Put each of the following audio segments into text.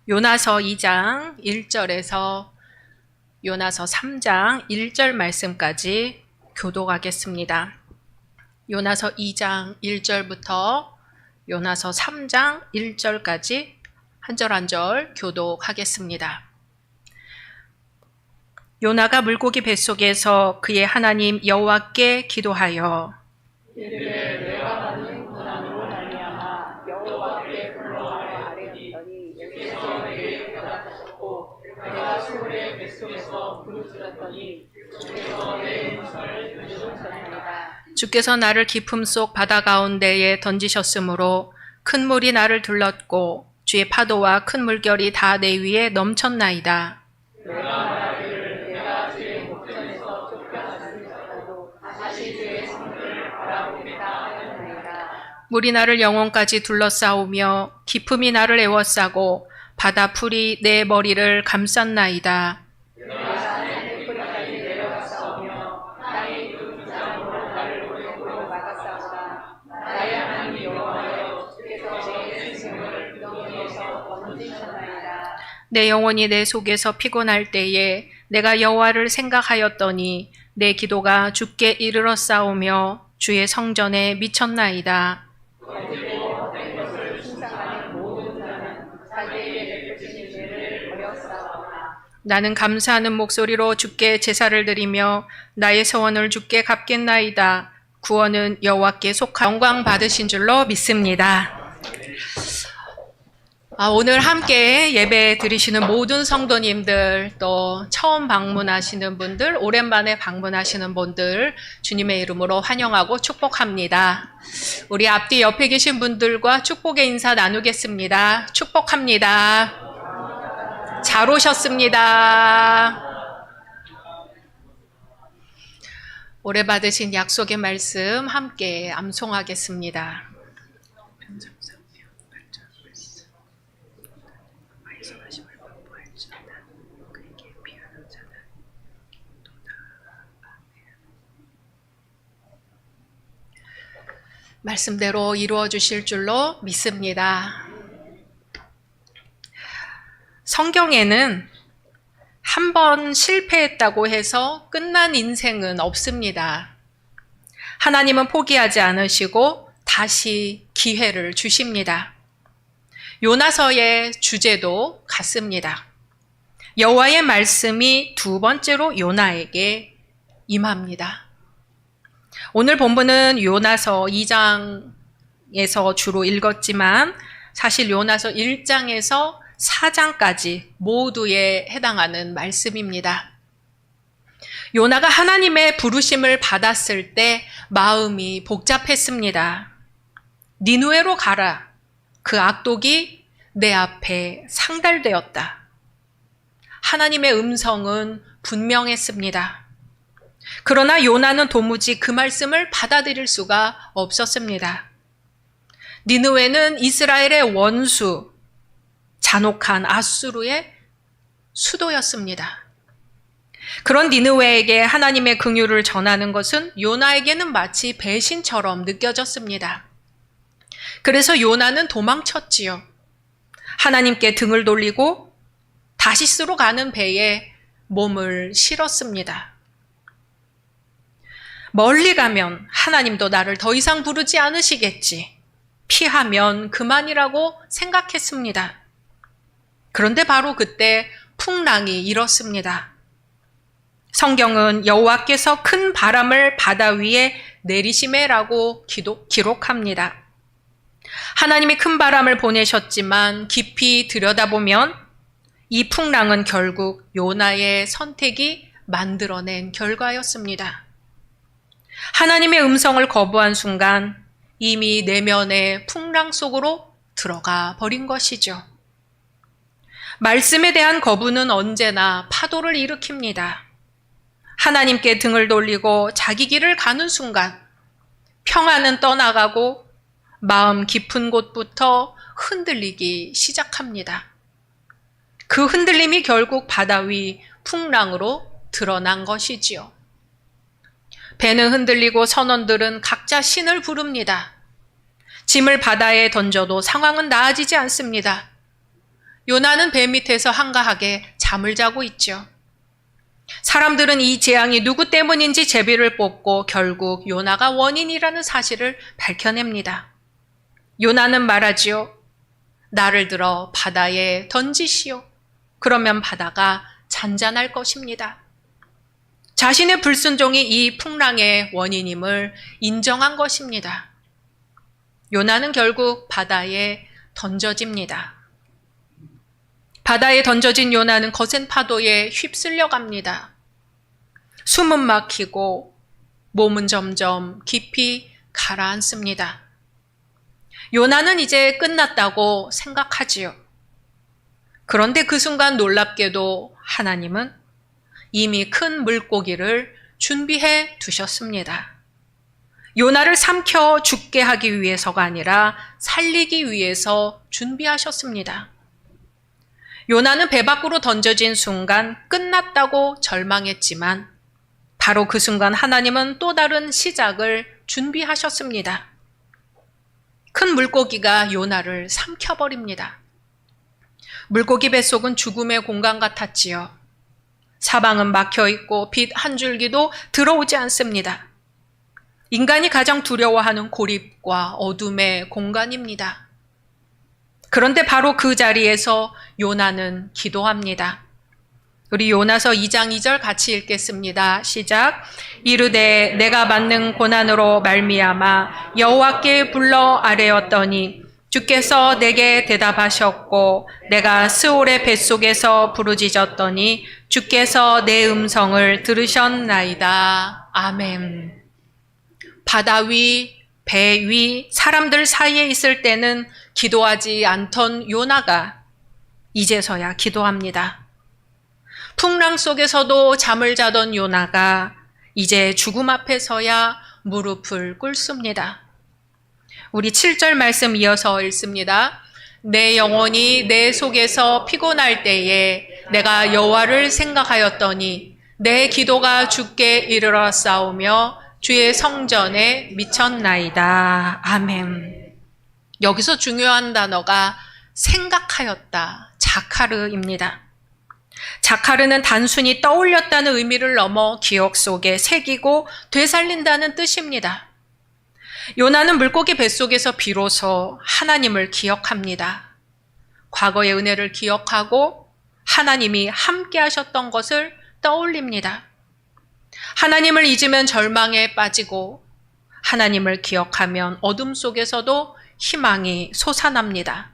요나서 2장 1절에서 요나서 3장 1절 말씀까지 교독하겠습니다. 요나서 2장 1절부터 요나서 3장 1절까지 한 절 한 절 교독하겠습니다. 요나가 물고기 뱃속에서 그의 하나님 여호와께 기도하여 이르되 내가 받은 고난으로 말미암아 여호와께 불러하여 아뢰었더니 주께서 내게 대답하셨고 내가 시올의 뱃속에서 부르짖었더니 주께서 내 음성을 들으셨나이다. 주께서 나를 깊음 속 바다 가운데에 던지셨으므로 큰 물이 나를 둘렀고 주의 파도와 큰 물결이 다 내 위에 넘쳤나이다. 내가 말하기를 내가 주의 목전에서 쫓겨났으면서도 다시 주의 성을 바라보겠다 하였나이다. 물이 나를 영혼까지 둘러싸우며 깊음이 나를 에워싸고 바다 풀이 내 머리를 감쌌나이다. 내가 산의 뿌리까지 내려갔사오며 땅의 그 부장으로 나를 오랫도록 막았사오나 나의 하나님 여호와여 주께서 내 생명을 구덩이에서 건지셨나이다. 내 영혼이 내 속에서 피곤할 때에 내가 여호와를 생각하였더니 내 기도가 주께 이르러 싸우며 주의 성전에 미쳤나이다. 거짓되고 헛된 것을 숭상하는 모든 자는 자기에게 베푸신 죄를 버렸사오나 나는 감사하는 목소리로 주께 제사를 드리며 나의 소원을 주께 갚겠나이다. 구원은 여호와께 속하 영광 받으신 줄로 믿습니다. 오늘 함께 예배 드리시는 모든 성도님들, 또 처음 방문하시는 분들, 오랜만에 방문하시는 분들 주님의 이름으로 환영하고 축복합니다. 우리 앞뒤 옆에 계신 분들과 축복의 인사 나누겠습니다. 축복합니다. 잘 오셨습니다. 올해 받으신 약속의 말씀 함께 암송하겠습니다. 말씀대로 이루어 주실 줄로 믿습니다. 성경에는 한 번 실패했다고 해서 끝난 인생은 없습니다. 하나님은 포기하지 않으시고 다시 기회를 주십니다. 요나서의 주제도 같습니다. 여호와의 말씀이 두 번째로 요나에게 임합니다. 오늘 본문은 요나서 2장에서 주로 읽었지만 사실 요나서 1장에서 4장까지 모두에 해당하는 말씀입니다. 요나가 하나님의 부르심을 받았을 때 마음이 복잡했습니다. 니느웨로 가라. 그 악독이 내 앞에 상달되었다. 하나님의 음성은 분명했습니다. 그러나 요나는 도무지 그 말씀을 받아들일 수가 없었습니다. 니느웨는 이스라엘의 원수, 잔혹한 아수르의 수도였습니다. 그런 니느웨에게 하나님의 긍휼을 전하는 것은 요나에게는 마치 배신처럼 느껴졌습니다. 그래서 요나는 도망쳤지요. 하나님께 등을 돌리고 다시스로 가는 배에 몸을 실었습니다. 멀리 가면 하나님도 나를 더 이상 부르지 않으시겠지. 피하면 그만이라고 생각했습니다. 그런데 바로 그때 풍랑이 일었습니다. 성경은 여호와께서 큰 바람을 바다 위에 내리시매라고 기록합니다. 하나님이 큰 바람을 보내셨지만 깊이 들여다보면 이 풍랑은 결국 요나의 선택이 만들어낸 결과였습니다. 하나님의 음성을 거부한 순간 이미 내면의 풍랑 속으로 들어가 버린 것이죠. 말씀에 대한 거부는 언제나 파도를 일으킵니다. 하나님께 등을 돌리고 자기 길을 가는 순간 평안은 떠나가고 마음 깊은 곳부터 흔들리기 시작합니다. 그 흔들림이 결국 바다 위 풍랑으로 드러난 것이지요. 배는 흔들리고 선원들은 각자 신을 부릅니다. 짐을 바다에 던져도 상황은 나아지지 않습니다. 요나는 배 밑에서 한가하게 잠을 자고 있죠. 사람들은 이 재앙이 누구 때문인지 제비를 뽑고 결국 요나가 원인이라는 사실을 밝혀냅니다. 요나는 말하지요. 나를 들어 바다에 던지시오. 그러면 바다가 잔잔할 것입니다. 자신의 불순종이 이 풍랑의 원인임을 인정한 것입니다. 요나는 결국 바다에 던져집니다. 바다에 던져진 요나는 거센 파도에 휩쓸려 갑니다. 숨은 막히고 몸은 점점 깊이 가라앉습니다. 요나는 이제 끝났다고 생각하지요. 그런데 그 순간 놀랍게도 하나님은 이미 큰 물고기를 준비해 두셨습니다. 요나를 삼켜 죽게 하기 위해서가 아니라 살리기 위해서 준비하셨습니다. 요나는 배 밖으로 던져진 순간 끝났다고 절망했지만 바로 그 순간 하나님은 또 다른 시작을 준비하셨습니다. 큰 물고기가 요나를 삼켜버립니다. 물고기 뱃속은 죽음의 공간 같았지요. 사방은 막혀있고 빛 한 줄기도 들어오지 않습니다. 인간이 가장 두려워하는 고립과 어둠의 공간입니다. 그런데 바로 그 자리에서 요나는 기도합니다. 우리 요나서 2장 2절 같이 읽겠습니다. 시작. 이르되 내가 받는 고난으로 말미암아 여호와께 불러 아뢰었더니 주께서 내게 대답하셨고 내가 스올의 뱃속에서 부르짖었더니 주께서 내 음성을 들으셨나이다. 아멘. 바다 위, 배 위, 사람들 사이에 있을 때는 기도하지 않던 요나가 이제서야 기도합니다. 풍랑 속에서도 잠을 자던 요나가 이제 죽음 앞에서야 무릎을 꿇습니다. 우리 7절 말씀 이어서 읽습니다. 내 영혼이 내 속에서 피곤할 때에 내가 여호와를 생각하였더니 내 기도가 주께 이르렀사오며 주의 성전에 미쳤나이다. 아멘. 여기서 중요한 단어가 생각하였다. 자카르입니다. 자카르는 단순히 떠올렸다는 의미를 넘어 기억 속에 새기고 되살린다는 뜻입니다. 요나는 물고기 뱃속에서 비로소 하나님을 기억합니다. 과거의 은혜를 기억하고 하나님이 함께 하셨던 것을 떠올립니다. 하나님을 잊으면 절망에 빠지고 하나님을 기억하면 어둠 속에서도 희망이 솟아납니다.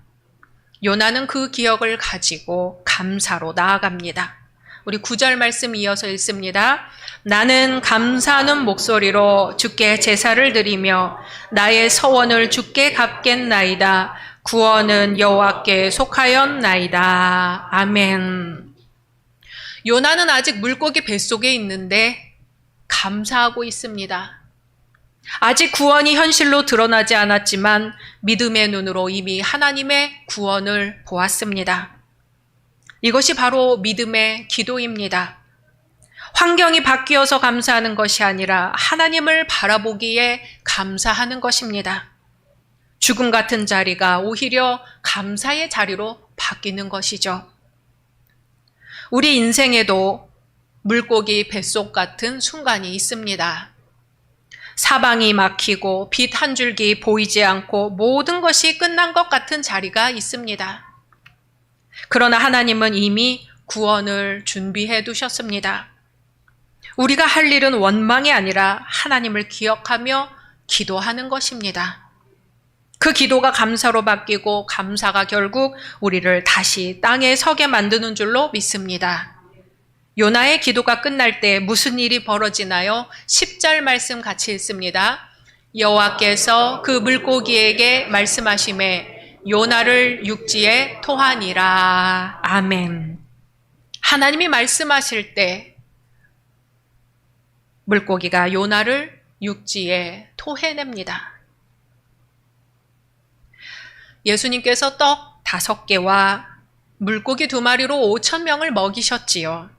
요나는 그 기억을 가지고 감사로 나아갑니다. 우리 9절 말씀 이어서 읽습니다. 나는 감사하는 목소리로 주께 제사를 드리며 나의 서원을 주께 갚겠나이다. 구원은 여호와께 속하였나이다. 아멘. 요나는 아직 물고기 뱃속에 있는데 감사하고 있습니다. 아직 구원이 현실로 드러나지 않았지만 믿음의 눈으로 이미 하나님의 구원을 보았습니다. 이것이 바로 믿음의 기도입니다. 환경이 바뀌어서 감사하는 것이 아니라 하나님을 바라보기에 감사하는 것입니다. 죽음 같은 자리가 오히려 감사의 자리로 바뀌는 것이죠. 우리 인생에도 물고기 뱃속 같은 순간이 있습니다. 사방이 막히고 빛 한 줄기 보이지 않고 모든 것이 끝난 것 같은 자리가 있습니다. 그러나 하나님은 이미 구원을 준비해 두셨습니다. 우리가 할 일은 원망이 아니라 하나님을 기억하며 기도하는 것입니다. 그 기도가 감사로 바뀌고 감사가 결국 우리를 다시 땅에 서게 만드는 줄로 믿습니다. 요나의 기도가 끝날 때 무슨 일이 벌어지나요? 10절 말씀 같이 읽습니다. 여호와께서 그 물고기에게 말씀하시매 요나를 육지에 토하니라. 아멘. 하나님이 말씀하실 때 물고기가 요나를 육지에 토해냅니다. 예수님께서 떡 5개와 물고기 2마리로 5,000명을 먹이셨지요.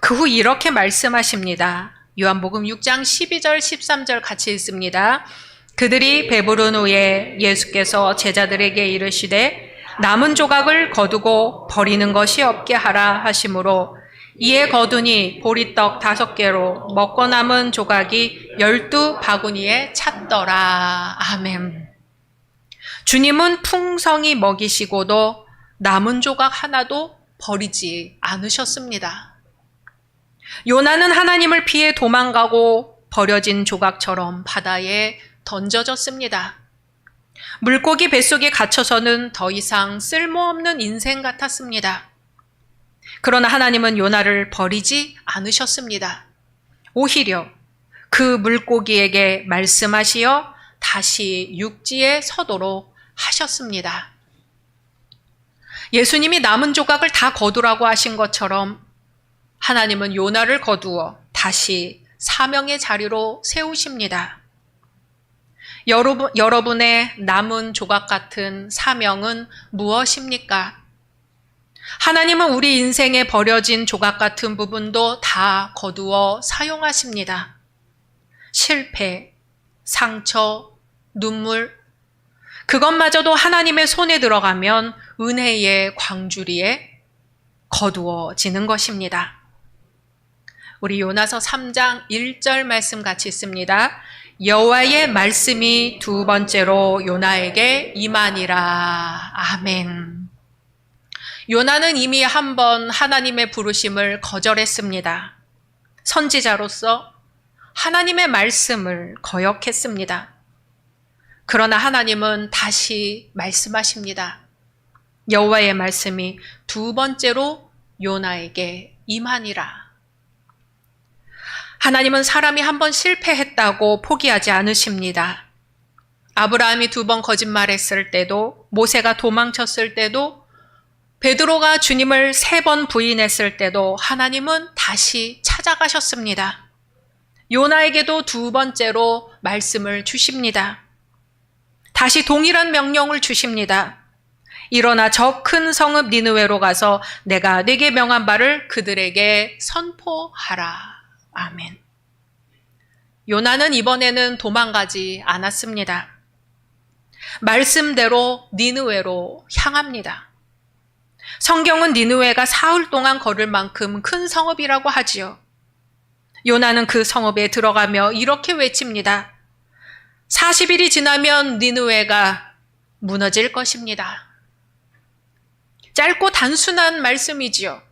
그 후 이렇게 말씀하십니다. 요한복음 6장 12절 13절 같이 읽습니다. 그들이 배부른 후에 예수께서 제자들에게 이르시되 남은 조각을 거두고 버리는 것이 없게 하라 하심으로 이에 거두니 보리떡 5개로 먹고 남은 조각이 12바구니에 찼더라. 아멘. 주님은 풍성히 먹이시고도 남은 조각 하나도 버리지 않으셨습니다. 요나는 하나님을 피해 도망가고 버려진 조각처럼 바다에 던져졌습니다. 물고기 뱃속에 갇혀서는 더 이상 쓸모없는 인생 같았습니다. 그러나 하나님은 요나를 버리지 않으셨습니다. 오히려 그 물고기에게 말씀하시어 다시 육지에 서도록 하셨습니다. 예수님이 남은 조각을 다 거두라고 하신 것처럼 하나님은 요나를 거두어 다시 사명의 자리로 세우십니다. 여러분의 남은 조각 같은 사명은 무엇입니까? 하나님은 우리 인생에 버려진 조각 같은 부분도 다 거두어 사용하십니다. 실패, 상처, 눈물, 그것마저도 하나님의 손에 들어가면 은혜의 광주리에 거두어지는 것입니다. 우리 요나서 3장 1절 말씀 같이 읽습니다. 여호와의 말씀이 2번째로 요나에게 임하니라. 아멘. 요나는 이미 한 번 하나님의 부르심을 거절했습니다. 선지자로서 하나님의 말씀을 거역했습니다. 그러나 하나님은 다시 말씀하십니다. 여호와의 말씀이 2번째로 요나에게 임하니라. 하나님은 사람이 한 번 실패했다고 포기하지 않으십니다. 아브라함이 2번 거짓말했을 때도, 모세가 도망쳤을 때도, 베드로가 주님을 3번 부인했을 때도 하나님은 다시 찾아가셨습니다. 요나에게도 2번째로 말씀을 주십니다. 다시 동일한 명령을 주십니다. 일어나 저 큰 성읍 니느웨로 가서 내가 네게 명한 바를 그들에게 선포하라. 아멘. 요나는 이번에는 도망가지 않았습니다. 말씀대로 니느웨로 향합니다. 성경은 니느웨가 사흘 동안 걸을 만큼 큰 성읍이라고 하지요. 요나는 그 성읍에 들어가며 이렇게 외칩니다. 40일이 지나면 니느웨가 무너질 것입니다. 짧고 단순한 말씀이지요.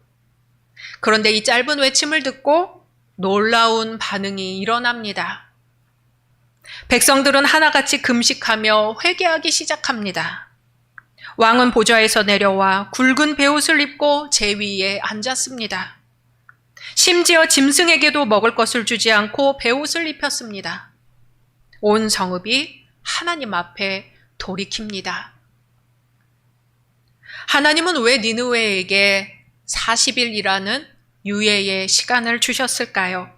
그런데 이 짧은 외침을 듣고 놀라운 반응이 일어납니다. 백성들은 하나같이 금식하며 회개하기 시작합니다. 왕은 보좌에서 내려와 굵은 베옷을 입고 제위에 앉았습니다. 심지어 짐승에게도 먹을 것을 주지 않고 베옷을 입혔습니다. 온 성읍이 하나님 앞에 돌이킵니다. 하나님은 왜 니느웨에게 40일이라는 유예의 시간을 주셨을까요?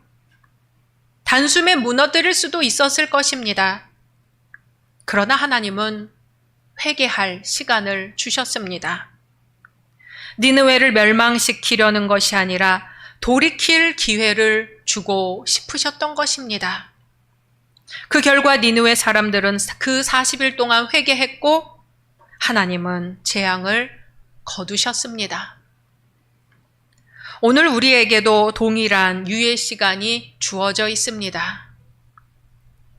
단숨에 무너뜨릴 수도 있었을 것입니다. 그러나 하나님은 회개할 시간을 주셨습니다. 니느웨를 멸망시키려는 것이 아니라 돌이킬 기회를 주고 싶으셨던 것입니다. 그 결과 니느웨 사람들은 그 40일 동안 회개했고 하나님은 재앙을 거두셨습니다. 오늘 우리에게도 동일한 유예 시간이 주어져 있습니다.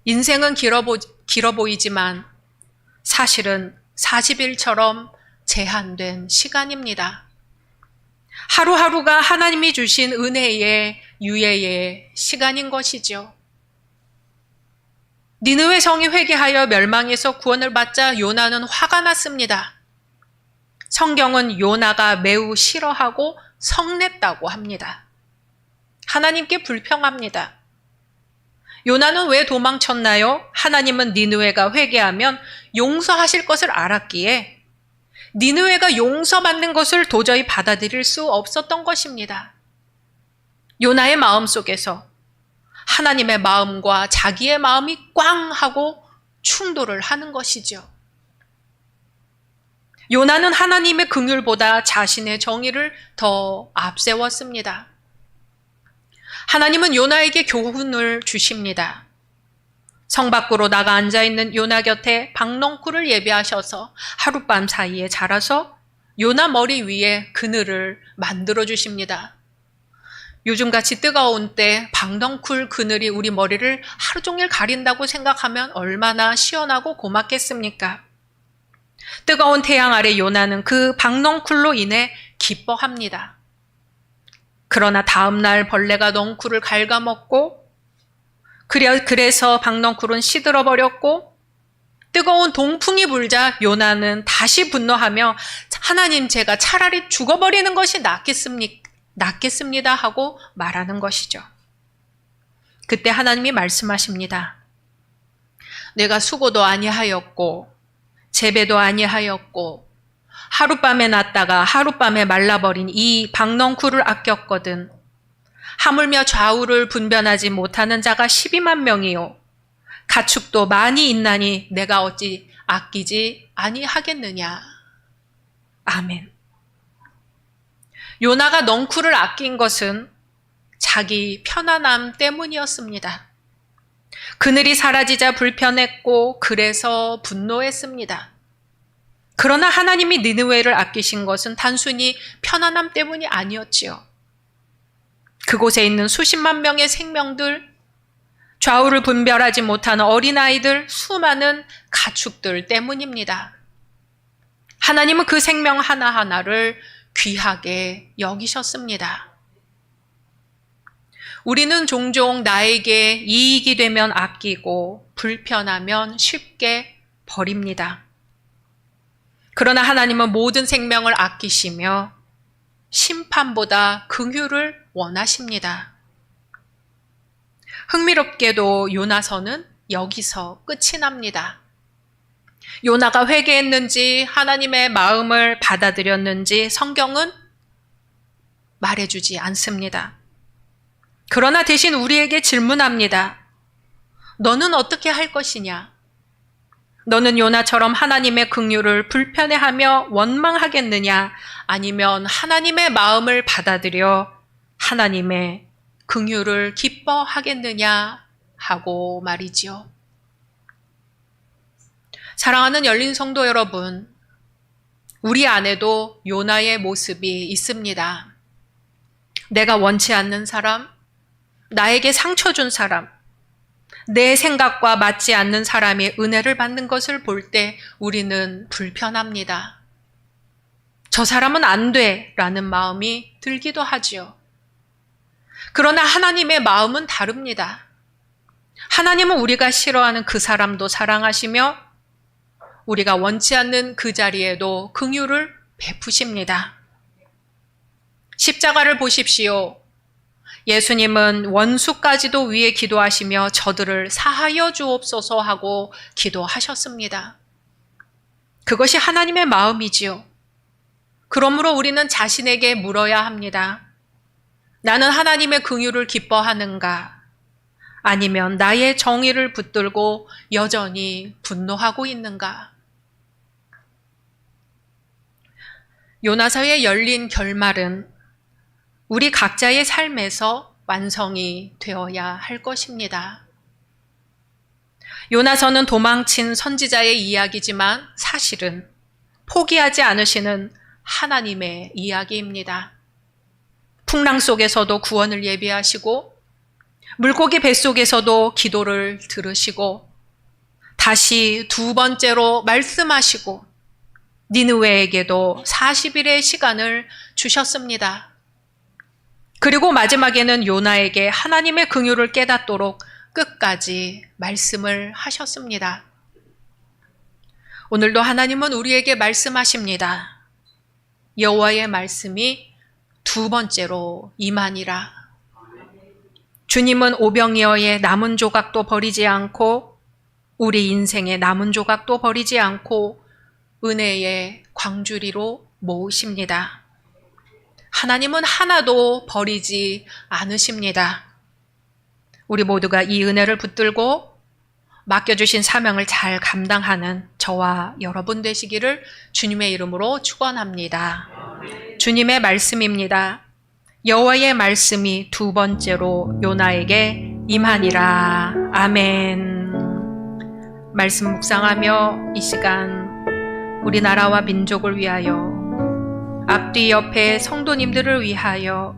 인생은 길어 보이지만 사실은 40일처럼 제한된 시간입니다. 하루하루가 하나님이 주신 은혜의 유예의 시간인 것이죠. 니느웨 성이 회개하여 멸망에서 구원을 받자 요나는 화가 났습니다. 성경은 요나가 매우 싫어하고 성냈다고 합니다. 하나님께 불평합니다. 요나는 왜 도망쳤나요? 하나님은 니느웨가 회개하면 용서하실 것을 알았기에 니느웨가 용서받는 것을 도저히 받아들일 수 없었던 것입니다. 요나의 마음속에서 하나님의 마음과 자기의 마음이 꽝 하고 충돌을 하는 것이죠. 요나는 하나님의 긍휼보다 자신의 정의를 더 앞세웠습니다. 하나님은 요나에게 교훈을 주십니다. 성 밖으로 나가 앉아있는 요나 곁에 박넝쿨을 예비하셔서 하룻밤 사이에 자라서 요나 머리 위에 그늘을 만들어 주십니다. 요즘같이 뜨거운 때 박넝쿨 그늘이 우리 머리를 하루 종일 가린다고 생각하면 얼마나 시원하고 고맙겠습니까? 뜨거운 태양 아래 요나는 그 박넝쿨로 인해 기뻐합니다. 그러나 다음날 벌레가 넝쿨을 갉아먹고 그래서 박넝쿨은 시들어 버렸고 뜨거운 동풍이 불자 요나는 다시 분노하며 하나님, 제가 차라리 죽어버리는 것이 낫겠습니다 하고 말하는 것이죠. 그때 하나님이 말씀하십니다. 내가 수고도 아니하였고 재배도 아니하였고 하룻밤에 났다가 하룻밤에 말라버린 이 박넝쿨을 아꼈거든. 하물며 좌우를 분별하지 못하는 자가 12만 명이요 가축도 많이 있나니 내가 어찌 아끼지 아니하겠느냐. 아멘. 요나가 넝쿨을 아낀 것은 자기 편안함 때문이었습니다. 그늘이 사라지자 불편했고 그래서 분노했습니다. 그러나 하나님이 니느웨를 아끼신 것은 단순히 편안함 때문이 아니었지요. 그곳에 있는 수십만 명의 생명들, 좌우를 분별하지 못하는 어린아이들, 수많은 가축들 때문입니다. 하나님은 그 생명 하나하나를 귀하게 여기셨습니다. 우리는 종종 나에게 이익이 되면 아끼고 불편하면 쉽게 버립니다. 그러나 하나님은 모든 생명을 아끼시며 심판보다 긍휼을 원하십니다. 흥미롭게도 요나서는 여기서 끝이 납니다. 요나가 회개했는지 하나님의 마음을 받아들였는지 성경은 말해주지 않습니다. 그러나 대신 우리에게 질문합니다. 너는 어떻게 할 것이냐? 너는 요나처럼 하나님의 긍휼을 불편해하며 원망하겠느냐? 아니면 하나님의 마음을 받아들여 하나님의 긍휼을 기뻐하겠느냐? 하고 말이지요. 사랑하는 열린 성도 여러분, 우리 안에도 요나의 모습이 있습니다. 내가 원치 않는 사람, 나에게 상처 준 사람, 내 생각과 맞지 않는 사람의 은혜를 받는 것을 볼 때 우리는 불편합니다. 저 사람은 안 돼 라는 마음이 들기도 하지요. 그러나 하나님의 마음은 다릅니다. 하나님은 우리가 싫어하는 그 사람도 사랑하시며 우리가 원치 않는 그 자리에도 긍휼을 베푸십니다. 십자가를 보십시오. 예수님은 원수까지도 위해 기도하시며 저들을 사하여 주옵소서 하고 기도하셨습니다. 그것이 하나님의 마음이지요. 그러므로 우리는 자신에게 물어야 합니다. 나는 하나님의 긍휼을 기뻐하는가? 아니면 나의 정의를 붙들고 여전히 분노하고 있는가? 요나서의 열린 결말은 우리 각자의 삶에서 완성이 되어야 할 것입니다. 요나서는 도망친 선지자의 이야기지만 사실은 포기하지 않으시는 하나님의 이야기입니다. 풍랑 속에서도 구원을 예비하시고 물고기 뱃속에서도 기도를 들으시고 다시 두 번째로 말씀하시고 니느웨에게도 40일의 시간을 주셨습니다. 그리고 마지막에는 요나에게 하나님의 긍휼을 깨닫도록 끝까지 말씀을 하셨습니다. 오늘도 하나님은 우리에게 말씀하십니다. 여호와의 말씀이 두 번째로 임하니라. 주님은 오병이어의 남은 조각도 버리지 않고 우리 인생의 남은 조각도 버리지 않고 은혜의 광주리로 모으십니다. 하나님은 하나도 버리지 않으십니다. 우리 모두가 이 은혜를 붙들고 맡겨주신 사명을 잘 감당하는 저와 여러분 되시기를 주님의 이름으로 축원합니다. 주님의 말씀입니다. 여호와의 말씀이 두 번째로 요나에게 임하니라. 아멘. 말씀 묵상하며 이 시간 우리나라와 민족을 위하여 앞뒤 옆에 성도님들을 위하여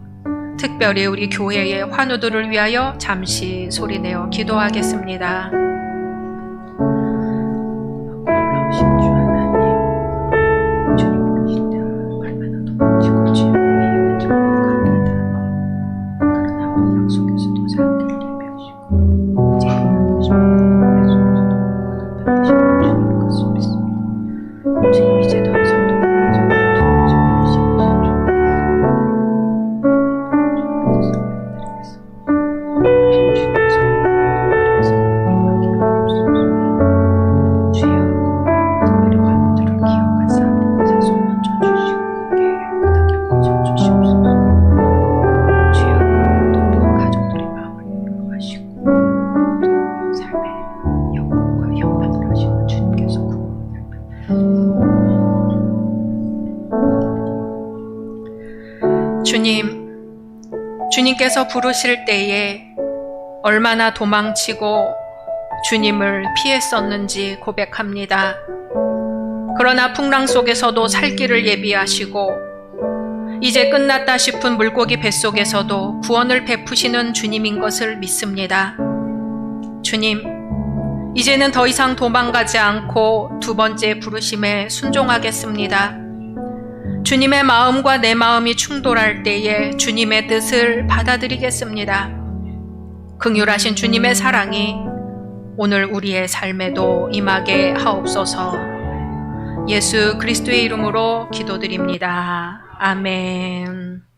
특별히 우리 교회의 환우들을 위하여 잠시 소리내어 기도하겠습니다. 놀라우신 주 하나님, 주님 부르신다 얼마나 도망치고 주님의 들어갑니다. 그러나 환경 속에서도 사람들을 예배하시고 이제 환경 속에서도 받으시는 주님 것을 믿습니다. 주님 이제 더 이상 주님께서 부르실 때에 얼마나 도망치고 주님을 피했었는지 고백합니다. 그러나 풍랑 속에서도 살 길을 예비하시고 이제 끝났다 싶은 물고기 뱃속에서도 구원을 베푸시는 주님인 것을 믿습니다. 주님, 이제는 더 이상 도망가지 않고 두 번째 부르심에 순종하겠습니다. 주님의 마음과 내 마음이 충돌할 때에 주님의 뜻을 받아들이겠습니다. 긍휼하신 주님의 사랑이 오늘 우리의 삶에도 임하게 하옵소서. 예수 그리스도의 이름으로 기도드립니다. 아멘.